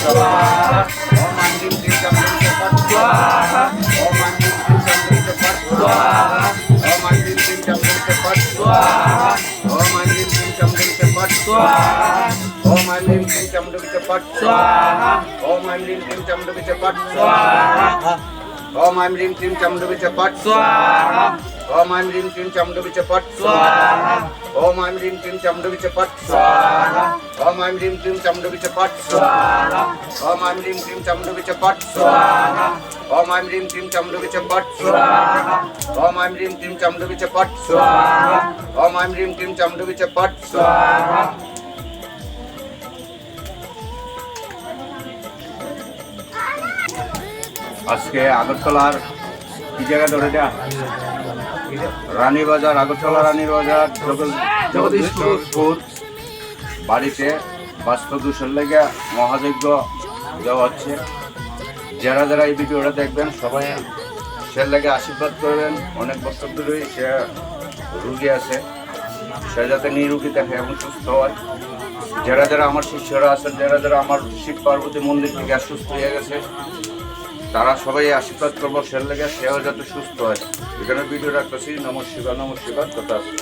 स्वाहा ओम ऐं ह्रीं क्लीं चामुण्डायै फट् स्वाहा ओम ऐं ह्रीं क्लीं चामुण्डायै फट् स्वाहा ओम ऐं ह्रीं क्लीं चामुण्डायै फट् स्वाहा ओम ऐं ह्रीं क्लीं चामुण्डायै फट् स्वाहा ओम ऐं ह्रीं क्लीं चामुण्डायै फट् स्वाहा ओम ऐं ह्रीं क्लीं चामुण्डायै फट् स्वाहा ओम ऐं ह्रीं क्लीं चामुण्डायै फट् स्वाहा ओम ऐं ह्रीं क्लीं चामुण्डायै फट् स्वाहा ओम ऐं ह्रीं क्लीं चामुण्डायै फट् स्वाहा ओम ऐं ह्रीं क्लीं चामुण्डायै फट् स्वाहा ओम ऐं ह्रीं क्लीं चामुण्डायै फट् स्वाहा ओम ऐं ह्रीं क्लीं चामुण्डायै फट् स्वाहा ओम ऐं ह्रीं क्लीं चामुण्डायै फट् स्वाहा ओम ऐं ह्रीं क्लीं चामुण्डायै फट् स्वाहा। আজকে আগরতলার কি জায়গা ধরে দেয়া রানীবাজার, আগরতলা রানীর বাজার জগদীশপুর বাড়িতে বাস্তু দোষের লেগে মহাযজ্ঞ দেওয়া হচ্ছে। যারা যারা এই ভিডিওটা দেখবেন সবাই সে লেগে আশীর্বাদ করবেন। অনেক বছর ধরেই সে রুগী আছে, সে যাতে নিরোগী থাকে এবং সুস্থ হয়। যারা যারা আমার শিষ্যরা আছেন, যারা যারা আমার শিব পার্বতী মন্দির থেকে সুস্থ হয়ে গেছে, তারা সবাই আশীর্বাদ করবো সে লেগে সেও যাতে সুস্থ হয়। এখানে ভিডিও রাখতেছি। নমঃ শিবায়, নমঃ শিবায়, কথা আছে।